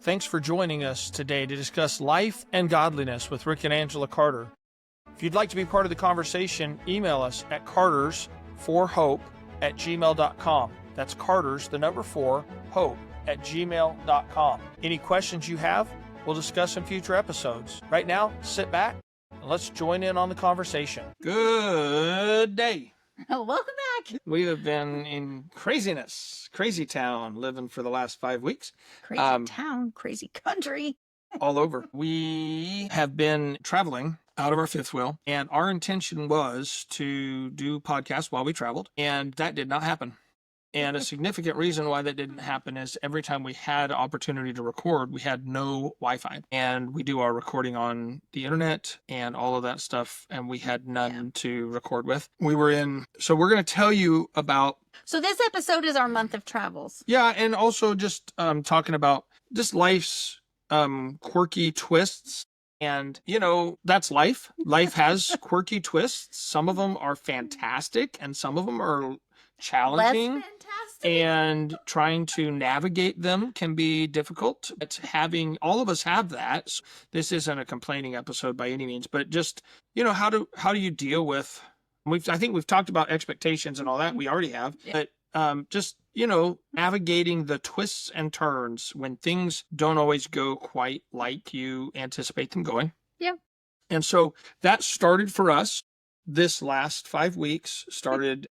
Thanks for joining us today to discuss life and godliness with Rick and Angela Carter. If you'd like to be part of the conversation, email us at cartersforhope@gmail.com. That's Carters, the number 4, hope@gmail.com. Any questions you have, we'll discuss in future episodes. Right now, sit back and let's join in on the conversation. Good day. Welcome back. We have been in crazy town, living for the last 5 weeks. Crazy town, crazy country. All over. We have been traveling out of our fifth wheel, and our intention was to do podcasts while we traveled, and that did not happen. And a significant reason why that didn't happen is every time we had opportunity to record, we had no Wi-Fi. And we do our recording on the internet and all of that stuff, and we had none to record with. So we're going to tell you about... So this episode is our month of travels. Yeah, and also just talking about just life's quirky twists. And, that's life. Life has quirky twists. Some of them are fantastic, and some of them are challenging. Less fantastic. And trying to navigate them can be difficult. All of us have that. So this isn't a complaining episode by any means, but just, how do you deal with, I think we've talked about expectations and all that. We already have, but just, navigating the twists and turns when things don't always go quite like you anticipate them going. Yeah. And so that started for us. This last 5 weeks started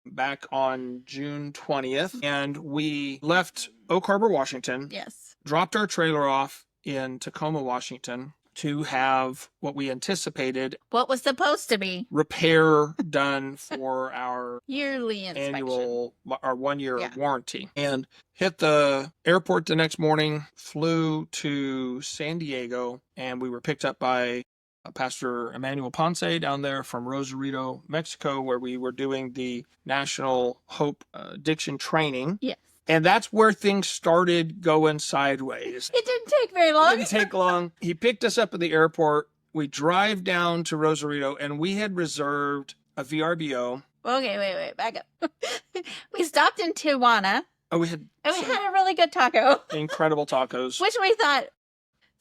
back on June 20th, and we left Oak Harbor, Washington. Yes. Dropped our trailer off in Tacoma, Washington to have what we anticipated. What was supposed to be. Repair done for our yearly inspection. Our 1-year warranty. And hit the airport the next morning, flew to San Diego, and we were picked up by Pastor Emmanuel Ponce down there from Rosarito, Mexico, where we were doing the National Hope Addiction Training. Yes. And that's where things started going sideways. It didn't take very long. It didn't take long. He picked us up at the airport. We drive down to Rosarito, and we had reserved a VRBO. Okay, wait, back up. We stopped in Tijuana. Oh, we had a really good taco. Incredible tacos. Which we thought,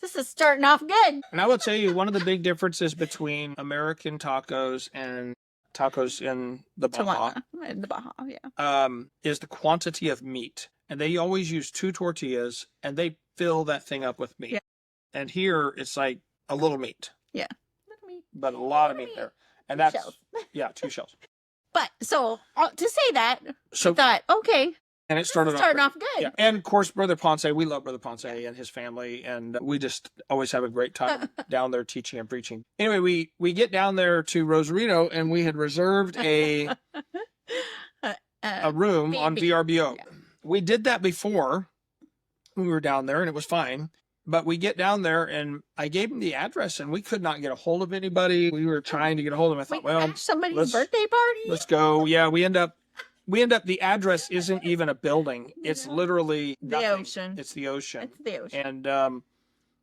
this is starting off good. And I will tell you, one of the big differences between American tacos and tacos in the Baja, is the quantity of meat. And they always use 2 tortillas, and they fill that thing up with meat. Yeah. And here, it's like a little meat. Yeah. But a lot of meat there. And that's, 2 shells. But, so, to say that, I thought, okay. And it started off good. Yeah. And of course, Brother Ponce, we love Brother Ponce and his family, and we just always have a great time down there teaching and preaching. Anyway, we get down there to Rosarito, and we had reserved a room on VRBO. Yeah. We did that before we were down there, and it was fine. But we get down there, and I gave him the address, and we could not get a hold of anybody. We were trying to get a hold of him. I thought, somebody's birthday party? Let's go. Yeah, we end up, the address isn't even a building. It's literally nothing. The ocean. It's the ocean. It's the ocean. And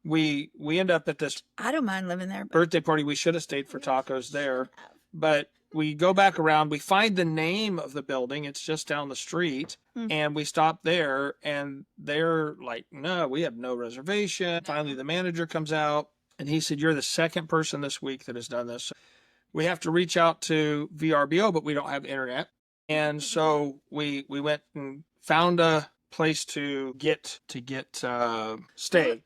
we end up at this I don't mind living there. Birthday party. We should have stayed for tacos there. But we go back around. We find the name of the building. It's just down the street. Mm-hmm. And we stop there, and they're like, no, we have no reservation. Finally, the manager comes out, and he said, you're the second person this week that has done this. We have to reach out to VRBO, but we don't have internet. And so we went and found a place to stay.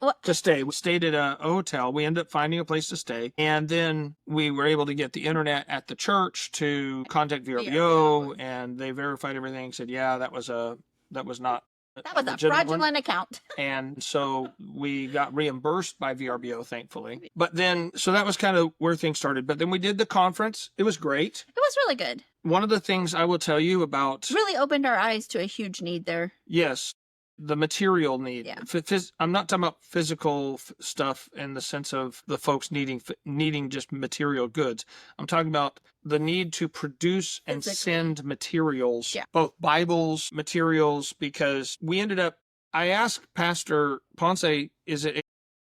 We stayed at a hotel. We ended up finding a place to stay, and then we were able to get the internet at the church to contact VRBO, and they verified everything. Said, yeah, that was not. That was a fraudulent account. And so we got reimbursed by VRBO, thankfully. But then, so that was kind of where things started. But then we did the conference. It was great. It was really good. One of the things I will tell you about... Really opened our eyes to a huge need there. Yes. The material need. Yeah. I'm not talking about physical stuff in the sense of the folks needing just material goods. I'm talking about the need to produce and send materials, both Bibles, materials, because I asked Pastor Ponce,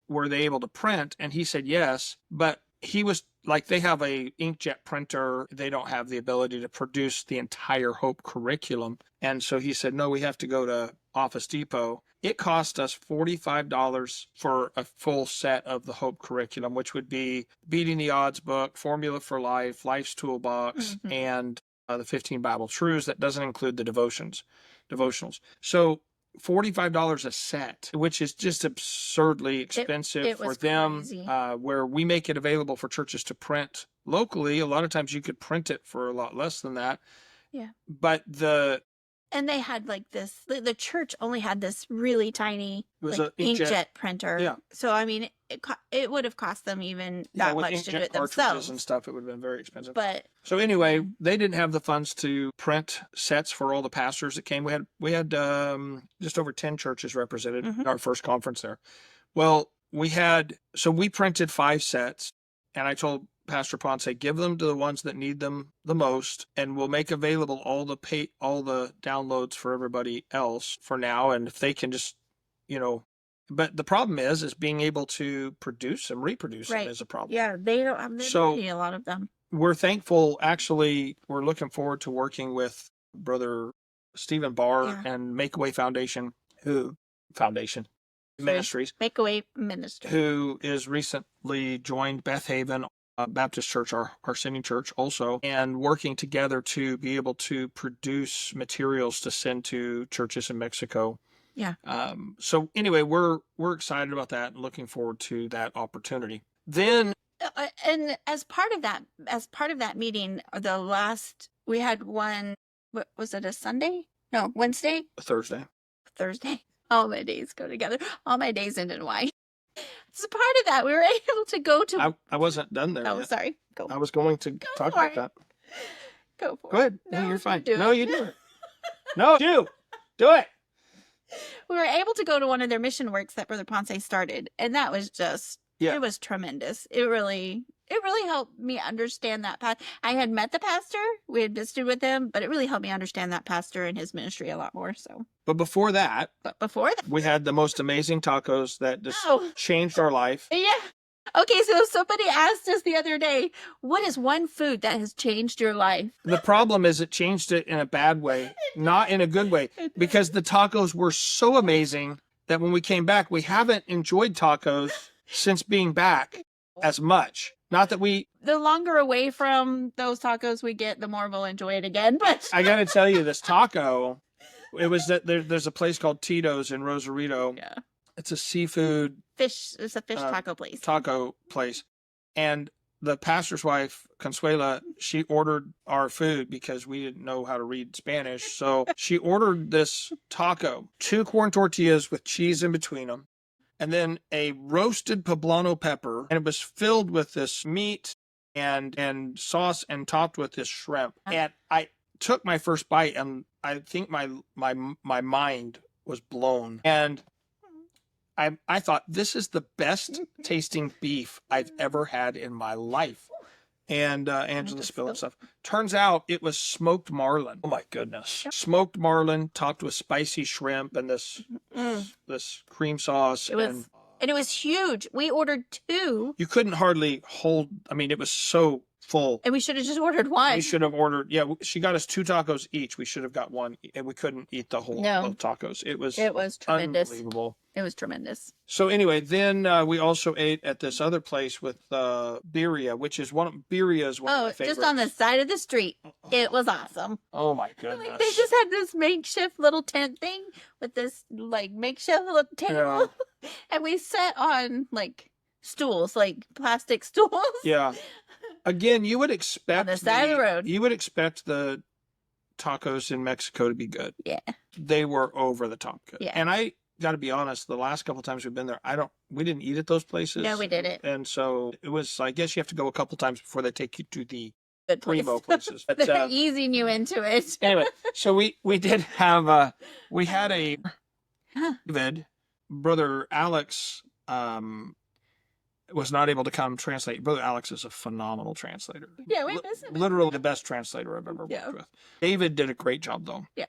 were they able to print? And he said yes, but he was like, they have a inkjet printer. They don't have the ability to produce the entire Hope curriculum. And so he said, no, we have to go to Office Depot. It cost us $45 for a full set of the Hope curriculum, which would be Beating the Odds book, Formula for Life, Life's Toolbox, and the 15 Bible Truths. That doesn't include the devotionals. So $45 a set, which is just absurdly expensive it for them. crazy. Where we make it available for churches to print locally, a lot of times you could print it for a lot less than that. Yeah. But and they had like this, the church only had this really tiny like, inkjet printer. Yeah. So, I mean, it would have cost them even that much to do it themselves. And stuff, it would have been very expensive. But so anyway, they didn't have the funds to print sets for all the pastors that came. We had just over 10 churches represented in our first conference there. Well, we printed 5 sets, and I told Pastor Ponce, give them to the ones that need them the most, and we'll make available all the downloads for everybody else for now. And if they can just, but the problem is being able to produce them, reproduce them is a problem. Yeah, they don't have a lot of them. We're thankful. Actually, we're looking forward to working with Brother Stephen Barr and Makeaway Ministries. Makeaway Ministry. Who is recently joined Beth Haven Baptist Church, our sending church also, and working together to be able to produce materials to send to churches in Mexico. Yeah. So anyway, we're excited about that and looking forward to that opportunity. Then, and as part of that meeting, we had one. What was it? A Sunday? No, Wednesday. Thursday. All my days go together. All my days end in Y. As part of that, we were able to go to. I wasn't done there. Oh, yet. Sorry. Go. I was going to talk about that. Go for it. Go ahead. No, you're fine. Do no, you do it. No, do it. We were able to go to one of their mission works that Brother Ponce started, and that was just it was tremendous. It really helped me understand that path. I had met the pastor, we had visited with him, but it really helped me understand that pastor and his ministry a lot more. So, but before that, we had the most amazing tacos that just changed our life. Yeah. Okay, so somebody asked us the other day, what is one food that has changed your life? The problem is it changed it in a bad way, not in a good way, because the tacos were so amazing that when we came back, we haven't enjoyed tacos since being back as much. Not that the longer away from those tacos we get, the more we'll enjoy it again. But I got to tell you, this taco, it was that there's a place called Tito's in Rosarito. Yeah. It's a seafood it's a fish taco place. And the pastor's wife, Consuela, she ordered our food because we didn't know how to read Spanish. So she ordered this taco, 2 corn tortillas with cheese in between them, and then a roasted poblano pepper. And it was filled with this meat and sauce and topped with this shrimp. And I took my first bite, and I think my mind was blown. And I thought, this is the best tasting beef I've ever had in my life. And Angela spilled stuff. Turns out it was smoked marlin. Oh my goodness. Smoked marlin topped with spicy shrimp and this cream sauce. And it was huge. We ordered 2. You couldn't hardly hold. I mean, it was so full. And we should have just ordered 1. We should have ordered. Yeah, she got us 2 tacos each. We should have got 1, and we couldn't eat the whole of tacos. It was tremendous. Unbelievable. It was tremendous. So anyway, then we also ate at this other place with birria, which is one of my favorites. Just on the side of the street. It was awesome. Oh my goodness. They just had this makeshift little tent thing with this makeshift little table. Yeah. And we sat on stools, plastic stools. Yeah. Again, you would expect on the side of the road. You would expect the tacos in Mexico to be good. Yeah. They were over the top good. Yeah. And I got to be honest, the last couple times we've been there, we didn't eat at those places. No, we didn't. And so it was, I guess you have to go a couple times before they take you to the good primo places. But, they're easing you into it. Anyway, so we did have, we had a David, Brother Alex, was not able to come translate. Brother Alex is a phenomenal translator. Yeah, we miss him. Literally the best translator I've ever worked with. David did a great job, though. Yeah.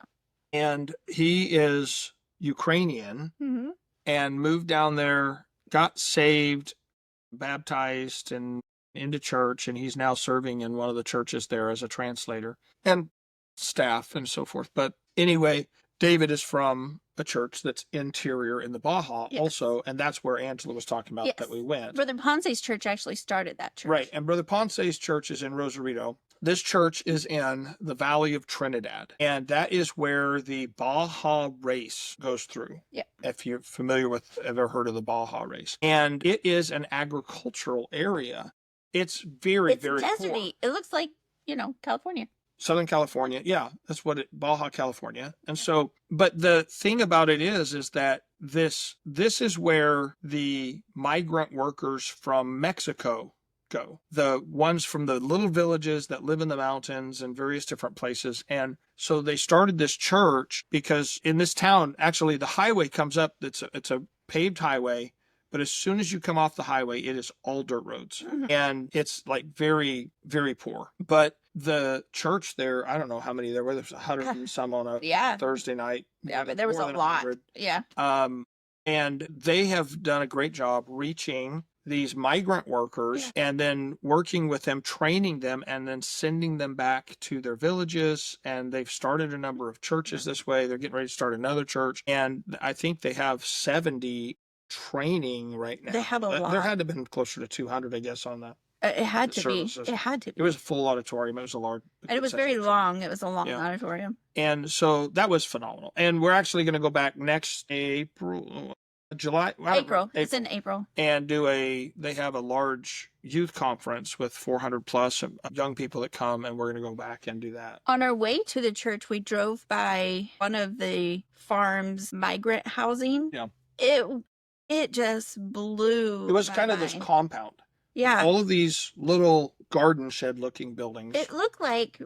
And he is Ukrainian and moved down there, got saved, baptized, and into church, and he's now serving in one of the churches there as a translator and staff and so forth. But anyway, David is from a church that's interior in the Baja also, and that's where Angela was talking about that we went. Brother Ponce's church actually started that church. Right, and Brother Ponce's church is in Rosarito. This church is in the Valley of Trinidad, and that is where the Baja race goes through. Yeah. If you're familiar with, ever heard of the Baja race. And it is an agricultural area. It's very deserty. poor. It looks like, California. Southern California. Yeah, that's what Baja California. And so, but the thing about it is that this is where the migrant workers from Mexico go. The ones from the little villages that live in the mountains and various different places. And so they started this church because in this town, actually the highway comes up. It's a paved highway. But as soon as you come off the highway, it is all dirt roads. Mm-hmm. And it's like very, very poor. But the church there, I don't know how many there were. There's 100 and some on a Thursday night. Yeah, but there was a lot. 100. Yeah. And they have done a great job reaching these migrant workers and then working with them, training them, and then sending them back to their villages. And they've started a number of churches this way. They're getting ready to start another church. And I think they have 70 training right now. They have a lot. There had to have been closer to 200, I guess, on that. It had to be. It had to be. It was a full auditorium. It was a large. And it was very long. It was a long auditorium. And so that was phenomenal. And we're actually going to go back next April. April. It's in April. And they have a large youth conference with 400 plus young people that come, and we're going to go back and do that. On our way to the church, we drove by one of the farms' migrant housing. Yeah. It just blew. It was kind of this compound. Yeah. All of these little garden shed looking buildings. It looked like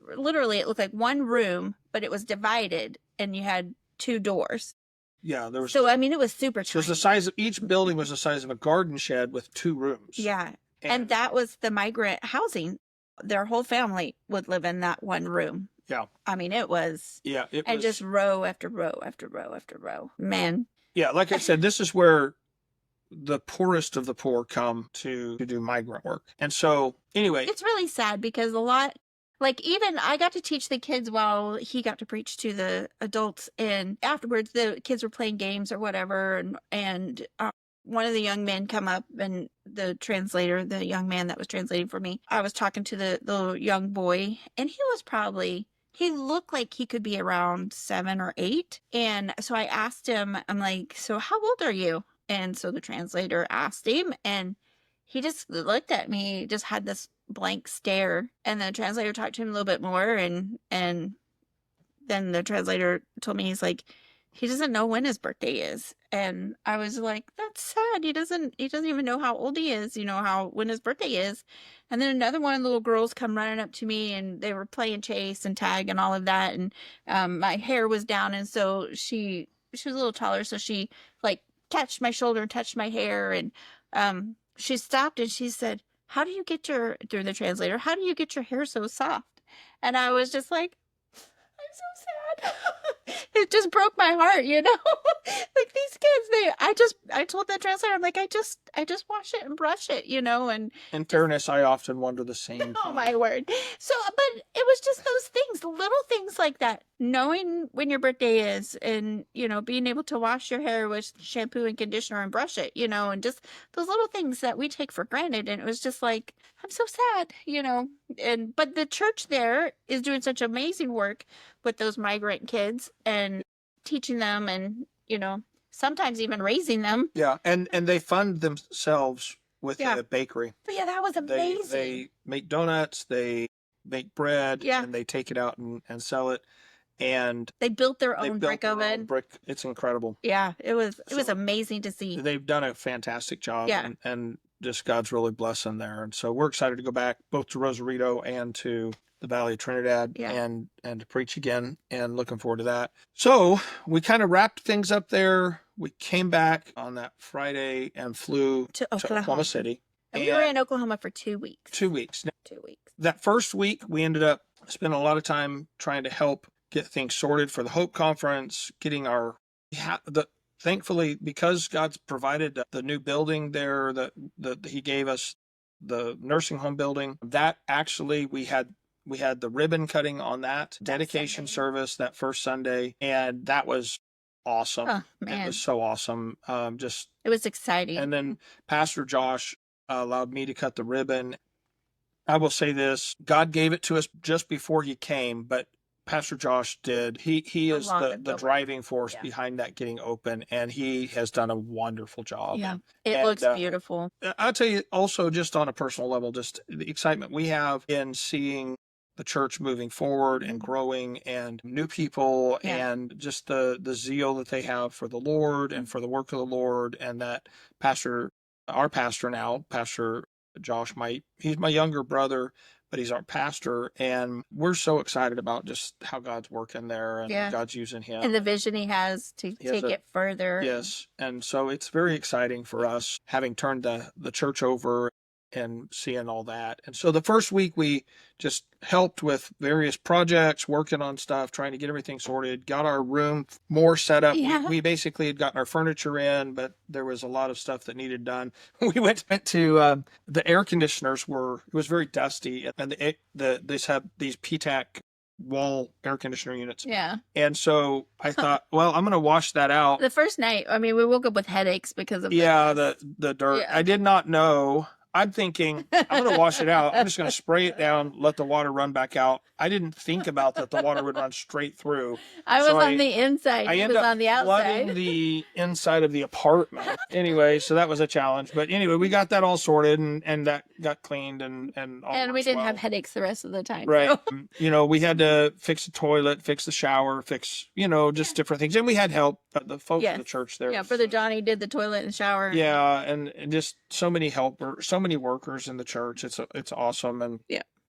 one room, but it was divided and you had 2 doors. Yeah, there was. So, I mean, it was super tiny. So the size of each building was the size of a garden shed with 2 rooms. Yeah. And that was the migrant housing. Their whole family would live in that one room. Yeah. I mean, it was. Yeah. And just row after row after row after row. Man. Yeah. Like I said, this is where the poorest of the poor come to do migrant work. And so, anyway. It's really sad because a lot. Like, even I got to teach the kids while he got to preach to the adults. And afterwards, the kids were playing games or whatever. And one of the young men come up, and the translator, the young man that was translating for me, I was talking to the little young boy. And he looked like he could be around 7 or 8. And so I asked him, I'm like, so how old are you? And so the translator asked him, and he just looked at me, just had this blank stare. And the translator talked to him a little bit more, and then the translator told me, he's like, he doesn't know when his birthday is. And I was like, that's sad. He doesn't even know how old he is, when his birthday is. And then another one of the little girls come running up to me, and they were playing chase and tag and all of that. And my hair was down, and so she was a little taller, so she like touched my shoulder and touched my hair, and she stopped and she said, through the translator, how do you get your hair so soft? And I was just like, I'm so sad. It just broke my heart, like these kids, I told the translator, I'm like, I just wash it and brush it, and in fairness, I often wonder the same. Oh my word. So, but it was just those things, little things like that, knowing when your birthday is, and, being able to wash your hair with shampoo and conditioner and brush it, and just those little things that we take for granted. And it was just like, I'm so sad, but the church there is doing such amazing work with those migrant kids and teaching them, and, sometimes even raising them. Yeah. And they fund themselves with a bakery. But yeah, that was amazing. They make donuts, they make bread, and they take it out and sell it. And they built their own brick oven. It's incredible. Yeah, it was amazing to see. They've done a fantastic job. Yeah. And just God's really blessed them there. And so we're excited to go back both to Rosarito and to the Valley of Trinidad and to preach again, and looking forward to that. So we kind of wrapped things up there. We came back on that Friday and flew to Oklahoma City. And we were in Oklahoma for 2 weeks. 2 weeks. 2 weeks. That first week, we ended up spending a lot of time trying to help get things sorted for the Hope Conference, getting thankfully, because God's provided the new building there, that He gave us the nursing home building, that actually we had the ribbon cutting on that dedication service that first Sunday, and that was awesome. Oh, man. It was so awesome. It was exciting. And then Pastor Josh allowed me to cut the ribbon. I will say this: God gave it to us just before he came, but Pastor Josh did. He is the driving force behind that getting open, and he has done a wonderful job. Yeah, it looks beautiful. I'll tell you also, just on a personal level, just the excitement we have in seeing the church moving forward and growing, and new people, and just the zeal that they have for the Lord and for the work of the Lord, and that our pastor now, Pastor Josh, he's my younger brother, but he's our pastor, and we're so excited about just how God's working there, and God's using him, and the vision he has to take it further. Yes, and so it's very exciting for us, having turned the church over and seeing all that. And so the first week we just helped with various projects, working on stuff, trying to get everything sorted, got our room more set up. We basically had gotten our furniture in, but there was a lot of stuff that needed done. We went to the air conditioners it was very dusty, and they had these PTAC wall air conditioner units. Yeah. And so I thought, well, I'm going to wash that out. The first night, I mean, we woke up with headaches because of the dirt. Yeah. I did not know. I'm thinking, I'm going to wash it out. I'm just going to spray it down, let the water run back out. I didn't think about that the water would run straight through. I was on the inside. He was on the outside. Flooding the inside of the apartment. Anyway, so that was a challenge. But anyway, we got that all sorted, and that got cleaned, and we didn't have headaches the rest of the time. Right. So. We had to fix the toilet, fix the shower, fix, just different things. And we had help. The folks in the church there. Yeah, Brother Johnny did the toilet and shower. Yeah, and just so many helpers, so many workers in the church. It's awesome. And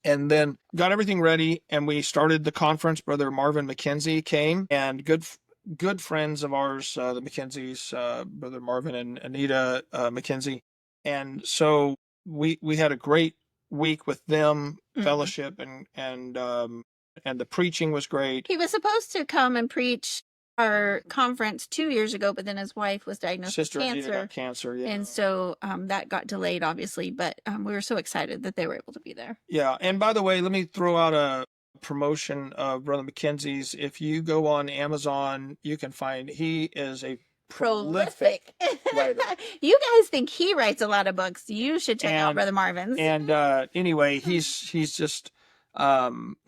and then got everything ready, and we started the conference. Brother Marvin McKenzie came, and good friends of ours, the McKenzies, Brother Marvin and Anita McKenzie. And so we had a great week with them, fellowship, and the preaching was great. He was supposed to come and preach our conference 2 years ago, but then his wife was diagnosed with cancer. Got cancer, and so that got delayed, obviously. But we were so excited that they were able to be there. Yeah, and by the way, let me throw out a promotion of Brother McKenzie's. If you go on Amazon, you can find he is a prolific writer. You guys think he writes a lot of books? You should check out Brother Marvin's. And anyway, he's just.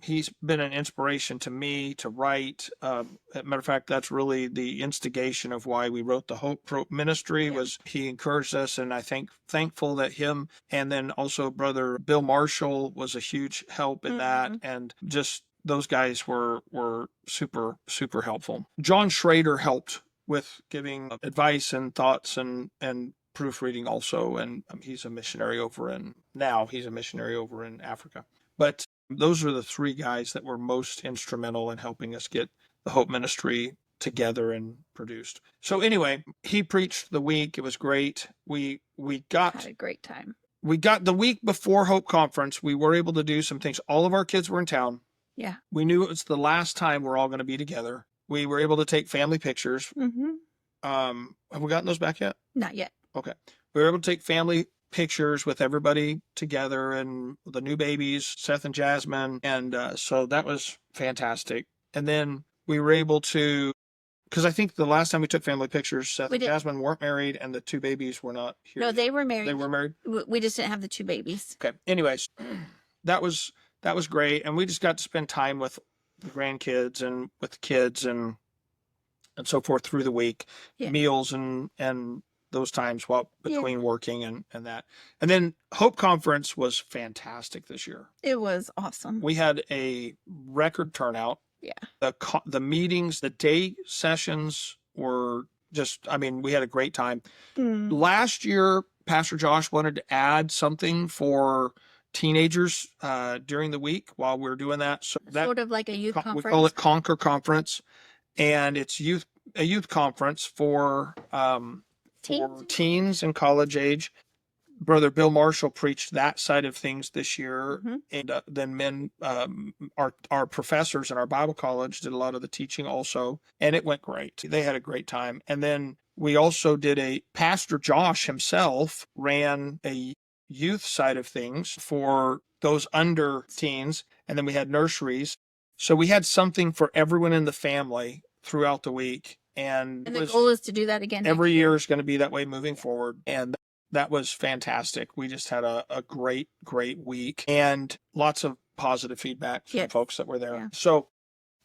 He's been an inspiration to me to write. As a matter of fact, that's really the instigation of why we wrote the Hope Ministry. Was he encouraged us, and I thankful that him, and then also Brother Bill Marshall was a huge help in that, and just those guys were super, super helpful. John Schrader helped with giving advice and thoughts and proofreading also, and he's a missionary over in Africa. But those are the three guys that were most instrumental in helping us get the Hope Ministry together and produced. So anyway, he preached the week. It was great. We had a great time. We got the week before Hope Conference. We were able to do some things. All of our kids were in town. Yeah. We knew it was the last time we're all going to be together. We were able to take family pictures. Have we gotten those back yet? Not yet. Okay. We were able to take family pictures with everybody together, and the new babies, Seth and Jasmine. And so that was fantastic. And then we were able to, because I think the last time we took family pictures, Seth and Jasmine weren't married, and the two babies were not here. No, they were married. They were married? We just didn't have the two babies. Okay. Anyways, that was great. And we just got to spend time with the grandkids and with the kids and so forth through the week, meals and those times between working and that. And then Hope Conference was fantastic this year. It was awesome. We had a record turnout. Yeah. The meetings, the day sessions were just, we had a great time. Last year, Pastor Josh wanted to add something for teenagers during the week while we were doing that. So that sort of like a youth conference. We call it Conquer Conference. And it's a youth conference for teens and college age. Brother Bill Marshall preached that side of things this year. And then men, our professors in our Bible college did a lot of the teaching also. And it went great. They had a great time. And then we also did Pastor Josh himself ran a youth side of things for those under teens. And then we had nurseries. So we had something for everyone in the family throughout the week. And the goal is to do that again. Every year is going to be that way moving forward. And that was fantastic. We just had a great, great week and lots of positive feedback from folks that were there. Yeah. So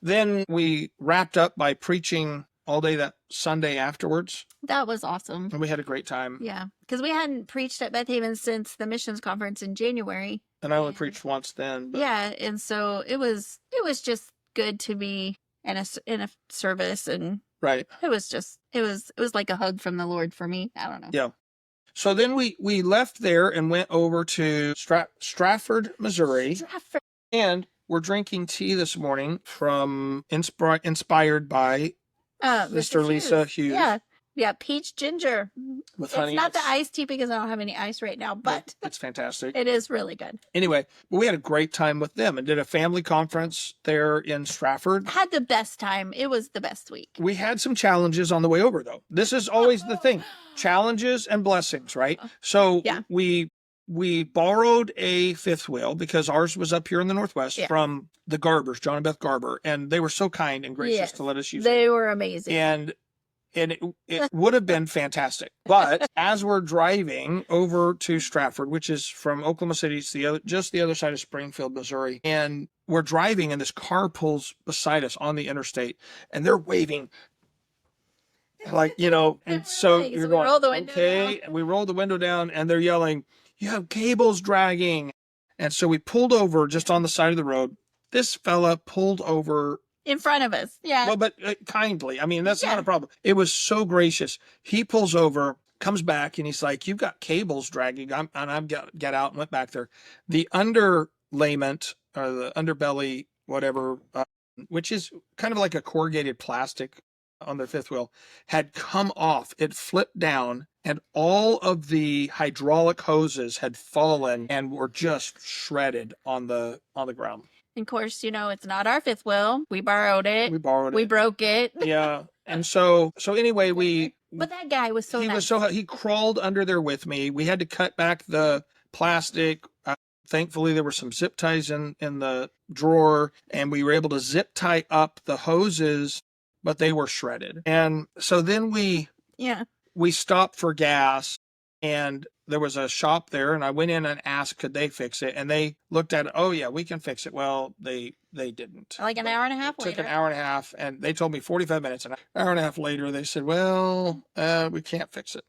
then we wrapped up by preaching all day that Sunday afterwards. That was awesome. And we had a great time. Yeah. Because we hadn't preached at Beth Haven since the missions conference in January. And I only preached once then. But... Yeah. And so it was just good to be in a service, and right. It was like a hug from the Lord for me. I don't know. Yeah. So then we left there and went over to Stratford, Missouri. And we're drinking tea this morning from inspired by Mr. Lisa Hughes. Yeah. Yeah, peach ginger. With honey. It's not the iced tea because I don't have any ice right now, but it's fantastic. It is really good. Anyway, we had a great time with them and did a family conference there in Stratford. Had the best time. It was the best week. We had some challenges on the way over, though. This is always the thing. Challenges and blessings, right? So we borrowed a fifth wheel because ours was up here in the Northwest from the Garbers, John and Beth Garber, and they were so kind and gracious to let us use it. They were amazing. And it would have been fantastic. But as we're driving over to Stratford, which is from Oklahoma City, it's just the other side of Springfield, Missouri, and we're driving and this car pulls beside us on the interstate and they're waving. Like, and so you're going, okay, and we roll the window down and they're yelling, "You have cables dragging." And so we pulled over just on the side of the road. This fella pulled over in front of us. Yeah. Well, but kindly. I mean, that's not a problem. It was so gracious. He pulls over, comes back, and he's like, "You've got cables dragging." And I've got out and went back there. The underlayment, or the underbelly, whatever, which is kind of like a corrugated plastic on their fifth wheel, had come off. It flipped down, and all of the hydraulic hoses had fallen and were just shredded on the ground. Of course, it's not our fifth wheel. We borrowed it. We broke it. Yeah. And so anyway, but that guy was so nice. He crawled under there with me. We had to cut back the plastic. Thankfully, there were some zip ties in the drawer, and we were able to zip tie up the hoses, but they were shredded. And so then we stopped for gas, and there was a shop there, and I went in and asked, could they fix it? And they looked at it. "Oh yeah, we can fix it." Well, they didn't. Like an hour and a half later. It took an hour and a half, and they told me 45 minutes. An hour and a half later, they said, "Well, we can't fix it."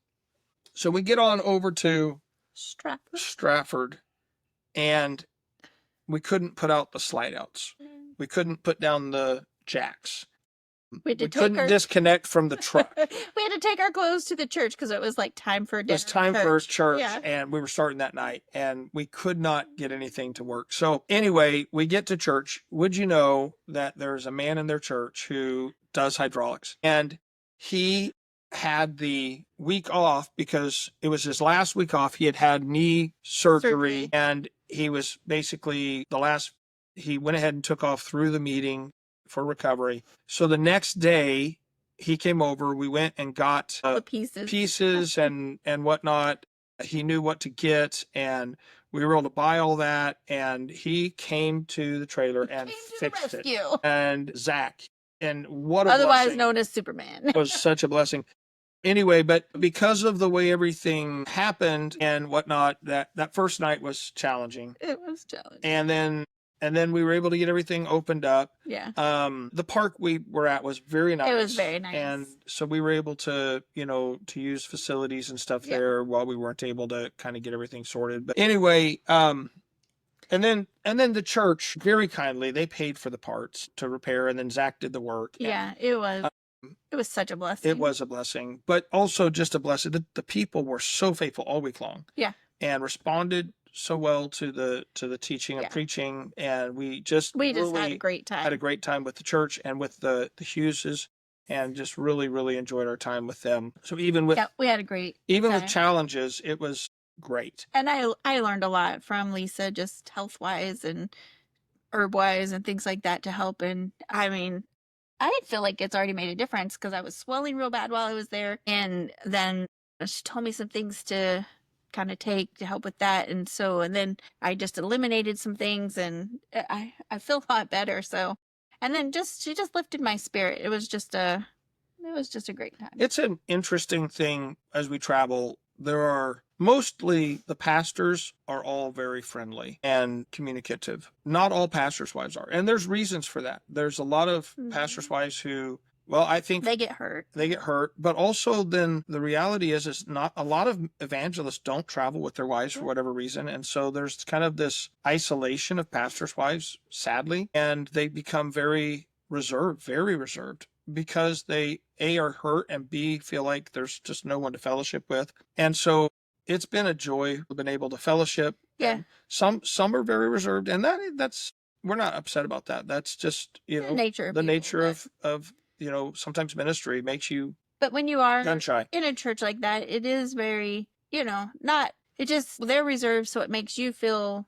So we get on over to Stratford, and we couldn't put out the slide outs. We couldn't put down the jacks. We couldn't disconnect from the truck. We had to take our clothes to the church because it was like time for dinner. It was time for church, and we were starting that night, and we could not get anything to work. So anyway, we get to church. Would you know that there's a man in their church who does hydraulics, and he had the week off because it was his last week off. He had knee surgery, and he was basically he went ahead and took off through the meeting for recovery. So the next day he came over, we went and got the pieces and whatnot. He knew what to get, and we were able to buy all that, and he came to the trailer and fixed it. And Zach, and what a otherwise blessing. Known as Superman. It was such a blessing. Anyway, but because of the way everything happened and whatnot, that first night was challenging. It was challenging. And then we were able to get everything opened up. Yeah. The park we were at was very nice. It was very nice. And so we were able to, to use facilities and stuff there while we weren't able to kind of get everything sorted. But anyway, and then the church very kindly, they paid for the parts to repair, and then Zach did the work. Yeah, it was such a blessing. It was a blessing, but also just a blessing. The people were so faithful all week long. Yeah. And responded so well to the teaching and preaching, and we just had a great time. Had a great time with the church and with the Hugheses, and just really, really enjoyed our time with them. So we had a great time. With challenges, it was great. And I learned a lot from Lisa, just health wise and herb wise and things like that to help. And I mean, I feel like it's already made a difference because I was swelling real bad while I was there, and then she told me some things to kind of take to help with that, and then I just eliminated some things, and I feel a lot better. So, and then she just lifted my spirit. It was just a it was just a great time. It's an interesting thing as we travel. There are mostly the pastors are all very friendly and communicative. Not all pastors' wives are. And there's reasons for that. There's a lot of pastors' wives who, well, I think they get hurt. But also then the reality is not a lot of evangelists don't travel with their wives for whatever reason. And so there's kind of this isolation of pastors' wives, sadly, and they become very reserved because they A, are hurt, and B, feel like there's just no one to fellowship with. And so it's been a joy. We've been able to fellowship. Yeah. Some are very reserved, and that's we're not upset about that. That's just, the nature of sometimes ministry makes you But when you are gun shy in a church like that, it is very, not, it just, they're reserved, so it makes you feel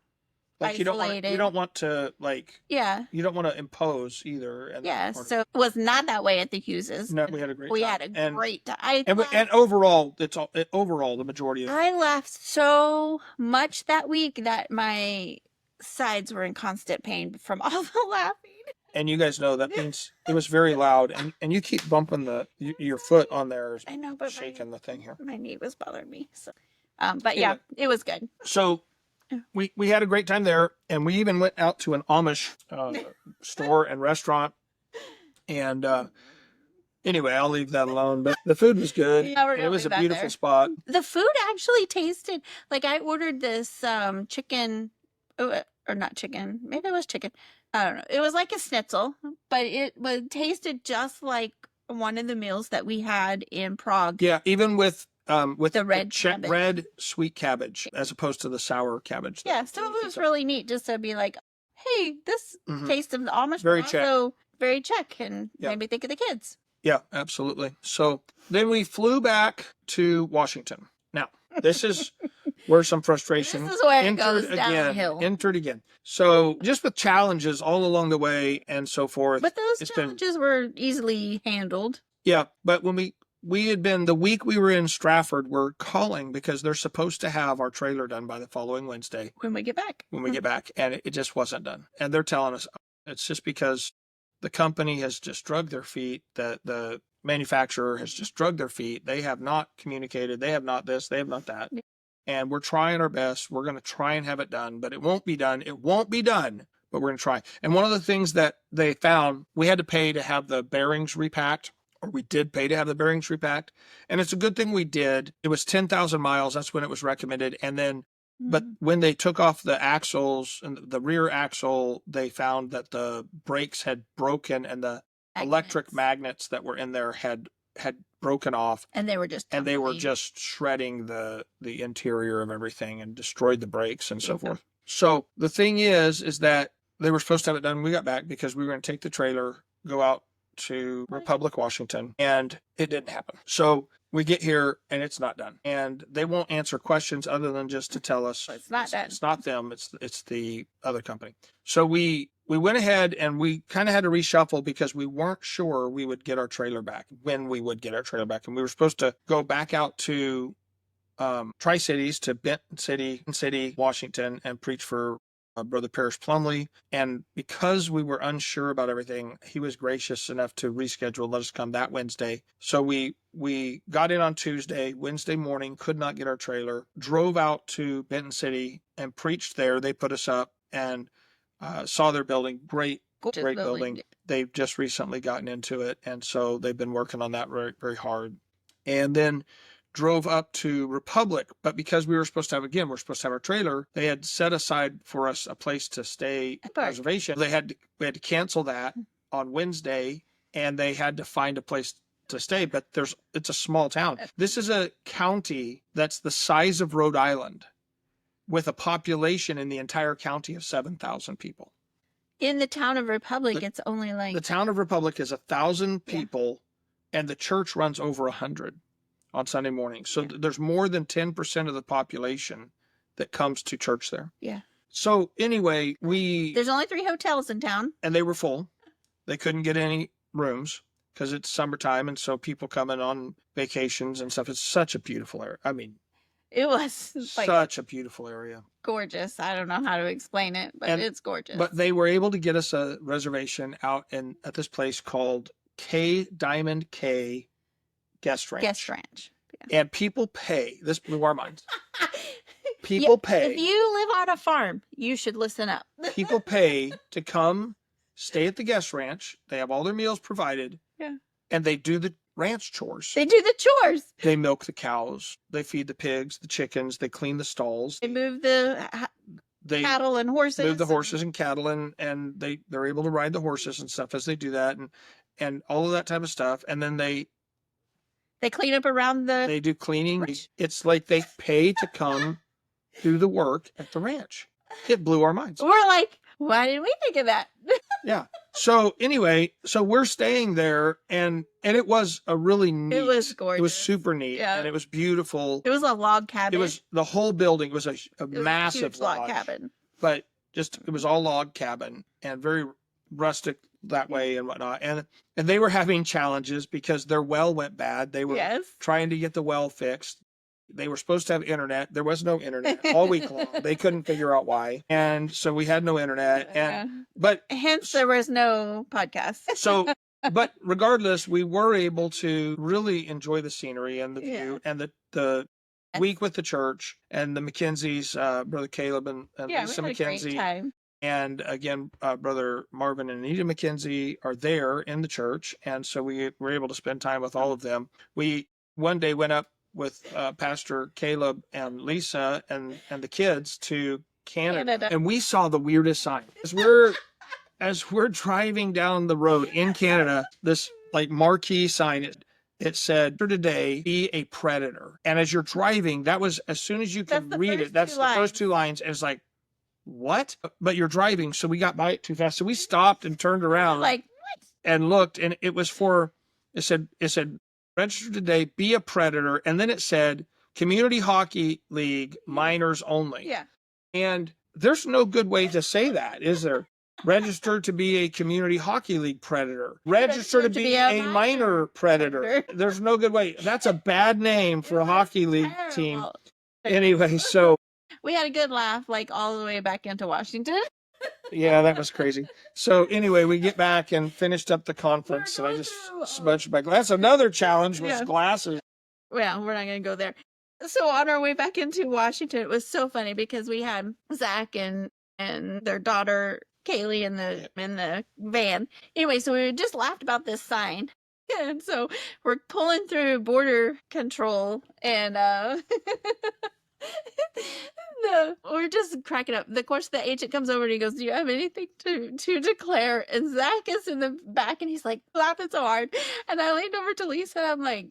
like isolated. you don't want to yeah. You don't want to impose either. Yeah, so it was not that way at the Hugheses. No, we had a great time. Great time. And overall, overall the majority of I laughed so much that week that my sides were in constant pain from all the laughing. And you guys know that means it was very loud, and you keep bumping your foot on there. I know, but shaking the thing here. My knee was bothering me. So, but yeah, it was good. So we had a great time there, and we even went out to an Amish store and restaurant. And anyway, I'll leave that alone. But the food was good. Yeah, it was a beautiful spot. The food actually tasted like I ordered this chicken, or not chicken. Maybe it was chicken. I don't know. It was like a schnitzel, but it tasted just like one of the meals that we had in Prague. Yeah, even with the red sweet cabbage as opposed to the sour cabbage. Yeah, so it was really neat just to be like, hey, this taste of the Amish very very Czech, and made me think of the kids. Yeah, absolutely. So then we flew back to Washington. Now, this is where some frustration this is where it goes downhill. Entered again. So just with challenges all along the way and so forth. But those challenges were easily handled. Yeah, but when we had been, the week we were in Stratford, we're calling because they're supposed to have our trailer done by the following Wednesday. When we get back. And it just wasn't done. And they're telling us it's just because the company has just dragged their feet, the manufacturer has just dragged their feet. They have not communicated. They have not this, they have not that. Yeah. And we're trying our best. We're going to try and have it done, but it won't be done. It won't be done, but we're going to try. And one of the things that they found, we had to pay to have the bearings repacked, or we did pay to have the bearings repacked. And it's a good thing we did. It was 10,000 miles. That's when it was recommended. And then, but when they took off the axles and the rear axle, they found that the brakes had broken and the electric magnets that were in there had broken off. And they were just shredding the interior of everything and destroyed the brakes and so forth. So the thing is that they were supposed to have it done when we got back because we were going to take the trailer, go out to Republic, Washington, and it didn't happen. So we get here and it's not done. And they won't answer questions other than just to tell us it's not done. It's not them, it's the other company. So we went ahead and we kind of had to reshuffle because we weren't sure we would get our trailer back, when we would get our trailer back. And we were supposed to go back out to Tri-Cities, to Benton City, Washington, and preach for Brother Parrish Plumley. And because we were unsure about everything, he was gracious enough to reschedule, let us come that Wednesday. So we got in on Tuesday. Wednesday morning, could not get our trailer, drove out to Benton City and preached there. They put us up and saw their building. Great building. They've just recently gotten into it, and so they've been working on that very, very hard. And then drove up to Republic, but because we're supposed to have our trailer, they had set aside for us a place to stay, reservation. We had to cancel that on Wednesday, and they had to find a place to stay. But it's a small town. This is a county that's the size of Rhode Island, with a population in the entire county of 7,000 people. In the town of Republic, it's only like... The town of Republic is 1,000 people, and the church runs over 100 on Sunday morning. So there's more than 10% of the population that comes to church there. Yeah. So anyway, there's only 3 hotels in town. And they were full. They couldn't get any rooms because it's summertime, and so people coming on vacations and stuff. It's such a beautiful area. I mean... It was such a beautiful area. Gorgeous. I don't know how to explain it, but it's gorgeous. But they were able to get us a reservation out at this place called Diamond K Guest Ranch. Guest Ranch. Yeah. And people pay. This blew our minds. People pay. If you live on a farm, you should listen up. People pay to come stay at the guest ranch. They have all their meals provided. Yeah. And they do the ranch chores. They do the chores. They milk the cows. They feed the pigs, the chickens. They clean the stalls. They move the cattle and horses. Move the horses and cattle, and they're able to ride the horses and stuff as they do that, and all of that type of stuff. And then they clean up around they do cleaning. Ranch. It's like they pay to come do the work at the ranch. It blew our minds. We're like, why didn't we think of that? Yeah. So anyway, we're staying there, and it was a really neat. It was gorgeous. It was super neat, and it was beautiful. It was a log cabin. It was the whole building was a massive log cabin, but it was all log cabin and very rustic that way and whatnot. And they were having challenges because their well went bad. They were trying to get the well fixed. They were supposed to have internet. There was no internet all week long. They couldn't figure out why. And so we had no internet. But hence there was no podcast. But regardless, we were able to really enjoy the scenery and the view and the week with the church and the McKenzie's, Brother Caleb and Lisa we had a great time. And again, Brother Marvin and Anita McKenzie are there in the church. And so we were able to spend time with all of them. We one day went up with Pastor Caleb and Lisa and the kids to Canada. And we saw the weirdest sign. As we're driving down the road in Canada, this like marquee sign, it said, "For today, be a predator." And as you're driving, that was, as soon as you can read it, that's the first two lines. And it's like, what? But you're driving, so we got by it too fast. So we stopped and turned around like, what? And looked, and it was it said, "Register today, be a predator." And then it said, "Community Hockey League, minors only." Yeah. And there's no good way to say that, is there? Register to be a Community Hockey League predator. Register to be a minor predator. There's no good way. That's a bad name for a hockey league team. Anyway, so we had a good laugh, like all the way back into Washington. Yeah, that was crazy. So anyway, we get back and finished up the conference, and I just smudged my glass. Another challenge was glasses. Well, we're not going to go there. So on our way back into Washington, it was so funny because we had Zach and their daughter Kaylee in the van. Anyway, so we just laughed about this sign. And so we're pulling through border control, and we're just cracking up. Of course, the agent comes over and he goes, "Do you have anything to declare?" And Zach is in the back and he's like laughing so hard. And I leaned over to Lisa and I'm like,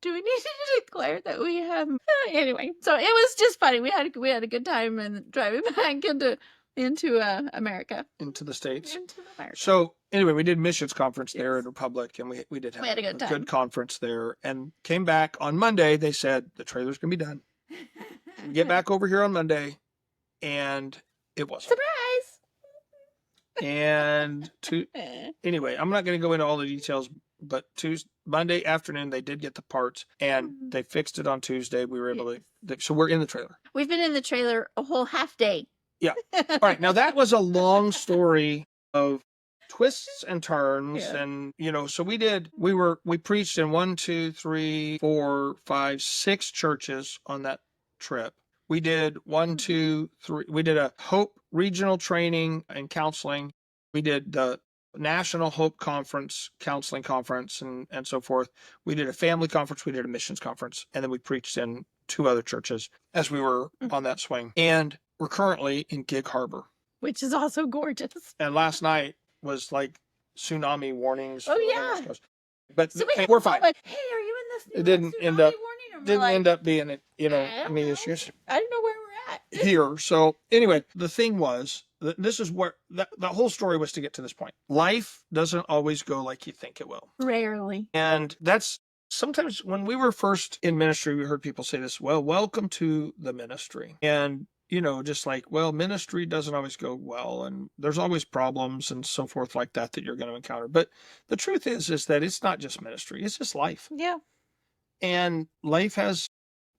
"Do we need to declare that we have?" Anyway, so it was just funny. We had a good time and driving back into America, into the States. Into America. So anyway, we did missions conference there in Republic, and we did have a good conference there, and came back on Monday. They said the trailer's gonna be done. Get back over here on Monday, and it wasn't. Surprise! And anyway, I'm not going to go into all the details, but Monday afternoon they did get the parts, and they fixed it on Tuesday. We were able to, so we're in the trailer. We've been in the trailer a whole half day. Yeah. All right. Now that was a long story of twists and turns, and so we preached in 1, 2, 3, 4, 5, 6 churches on that trip. We did 1, 2, 3. We did a Hope regional training and counseling. We did the National Hope Conference, counseling conference, and so forth. We did a family conference. We did a missions conference, and then we preached in 2 other churches as we were on that swing. And we're currently in Gig Harbor, which is also gorgeous. And last night was like tsunami warnings. Oh yeah. But so we're fine. Hey, are you in this? It didn't end up being it. I mean, it's just I don't know where we're at here. So anyway, the thing was, this is where the whole story was to get to this point. Life doesn't always go like you think it will. Rarely. And that's sometimes when we were first in ministry, we heard people say this, "Well, welcome to the ministry." And just like, well, ministry doesn't always go well, and there's always problems and so forth like that you're going to encounter. But the truth is that it's not just ministry, it's just life. Yeah. And life has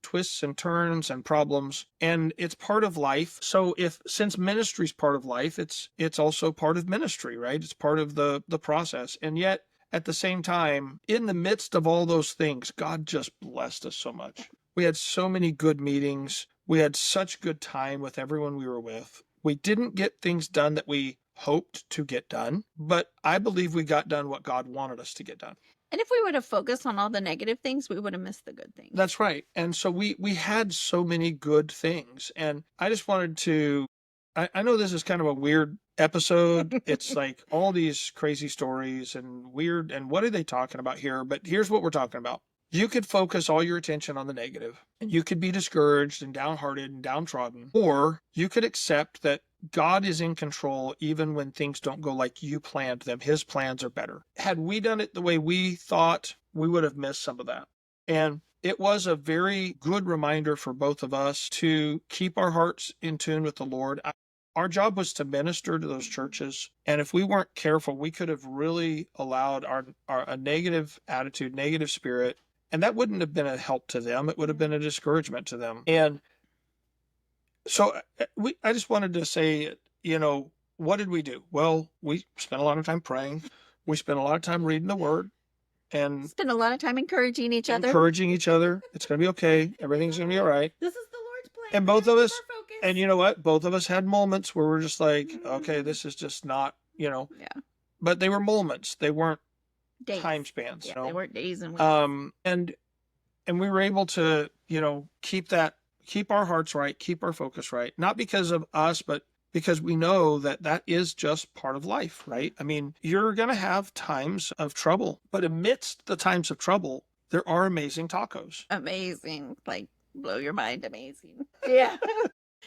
twists and turns and problems, and it's part of life. So since ministry's part of life, it's also part of ministry, right? It's part of the process. And yet, at the same time, in the midst of all those things, God just blessed us so much. We had so many good meetings. We had such good time with everyone we were with. We didn't get things done that we hoped to get done, but I believe we got done what God wanted us to get done. And if we would have focused on all the negative things, we would have missed the good things. That's right. And so we had so many good things. And I just wanted to, I know this is kind of a weird episode. It's like all these crazy stories and weird, and what are they talking about here? But here's what we're talking about. You could focus all your attention on the negative, and you could be discouraged and downhearted and downtrodden, or you could accept that God is in control even when things don't go like you planned them. His plans are better. Had we done it the way we thought, we would have missed some of that. And it was a very good reminder for both of us to keep our hearts in tune with the Lord. Our job was to minister to those churches. And if we weren't careful, we could have really allowed a negative attitude, negative spirit, and that wouldn't have been a help to them. It would have been a discouragement to them. And so I just wanted to say, what did we do? Well, we spent a lot of time praying. We spent a lot of time reading the Word. And spend a lot of time encouraging each other. It's going to be okay. Everything's going to be all right. This is the Lord's plan. And both of us, and you know what? Both of us had moments where we're just like, okay, this is just not, Yeah. But they were moments. They weren't days. Time spans. Yeah, they weren't days and weeks. And we were able to, keep our hearts right, keep our focus right. Not because of us, but because we know that is just part of life, right? I mean, you're going to have times of trouble, but amidst the times of trouble, there are amazing tacos. Amazing. Like, blow your mind. Amazing. Yeah.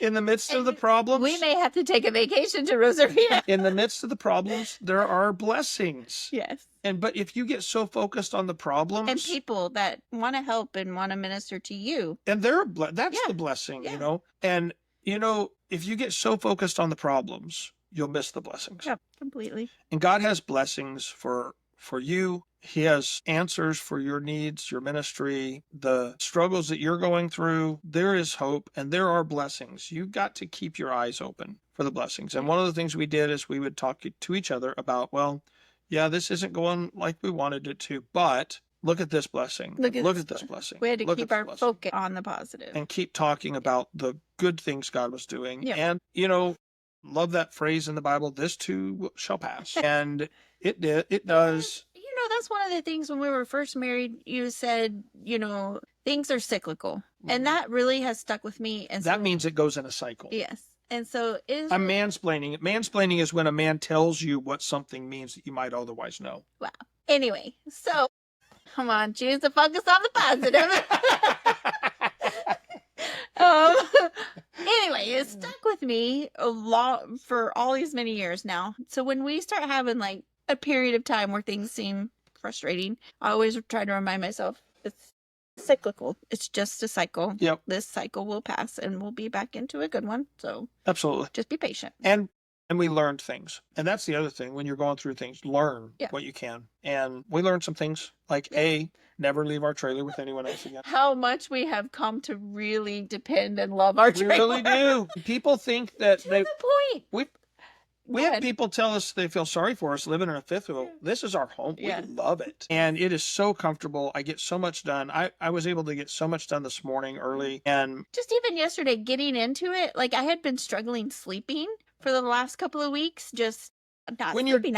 In the midst of the problems. We may have to take a vacation to Rosarita. In the midst of the problems, there are blessings. Yes. But if you get so focused on the problems. And people that want to help and want to minister to you. And that's the blessing, And, if you get so focused on the problems, you'll miss the blessings. Yeah, completely. And God has blessings for you. He has answers for your needs, your ministry, the struggles that you're going through. There is hope and there are blessings. You've got to keep your eyes open for the blessings. And one of the things we did is we would talk to each other about, well, yeah, this isn't going like we wanted it to, but look at this blessing. Look at this blessing. We had to keep our focus on the positive. And keep talking about the good things God was doing. Yeah. And, love that phrase in the Bible, this too shall pass. And it did. It does. That's one of the things when we were first married, you said, things are cyclical. And that really has stuck with me. And that means it goes in a cycle. Yes. And so I'm mansplaining. Mansplaining is when a man tells you what something means that you might otherwise know. Wow. Anyway, so come on, choose to focus on the positive. Anyway, it stuck with me a lot for all these many years now. So when we start having like a period of time where things seem frustrating, I always try to remind myself it's cyclical. It's just a cycle. Yep. This cycle will pass and we'll be back into a good one. So absolutely, just be patient. And we learned things. And that's the other thing. When you're going through things, learn what you can. And we learned some things like never leave our trailer with anyone else again. How much we have come to really depend and love our trailer. We really do. People think that the point. We have people tell us they feel sorry for us living in a fifth wheel. This is our home. Yes. We love it. And it is so comfortable. I get so much done. I was able to get so much done this morning early. And just even yesterday getting into it, like I had been struggling sleeping for the last couple of weeks. Just not when sleeping.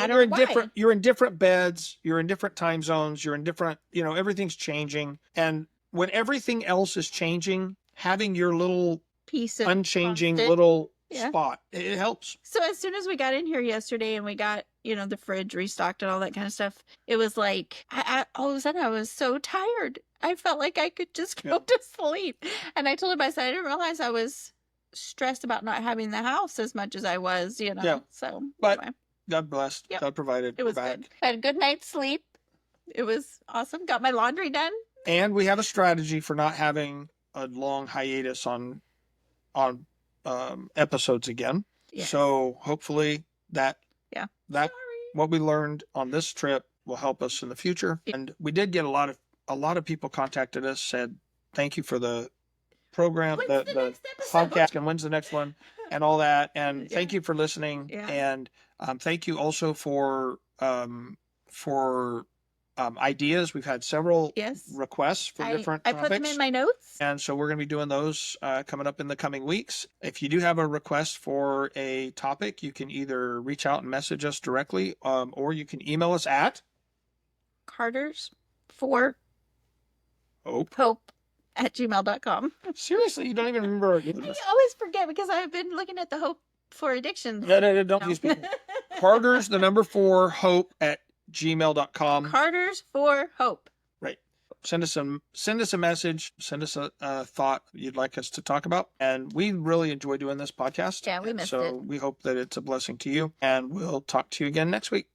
You're in different beds, you're in different time zones, you're in different, everything's changing. And when everything else is changing, having your little piece of unchanging little spot, it helps. So as soon as we got in here yesterday and we got the fridge restocked and all that kind of stuff, it was like I all of a sudden I was so tired. I felt like I could just go to sleep. And I told him, I said, I didn't realize I was stressed about not having the house as much as I was, so but anyway. God blessed. God provided. It was good. I had a good night's sleep. It was awesome. Got my laundry done. And we have a strategy for not having a long hiatus on episodes again. Yes. So hopefully that what we learned on this trip will help us in the future. Yeah. And we did get a lot of people contacted us, said thank you for the program, the podcast, and when's the next one, and all that. And thank you for listening. Yeah. And thank you also for ideas. We've had several Yes. requests for different topics. I put them in my notes. And so we're going to be doing those coming up in the coming weeks. If you do have a request for a topic, you can either reach out and message us directly, or you can email us at Carter's for Hope at gmail.com. Seriously, you don't even remember. I always forget because I've been looking at the Hope for Addictions. No, don't use people. Carter's 4 Hope at gmail.com. Carter's for Hope. Right. Send us a message. Send us a thought you'd like us to talk about. And we really enjoy doing this podcast. Yeah, we missed it. So we hope that it's a blessing to you. And we'll talk to you again next week.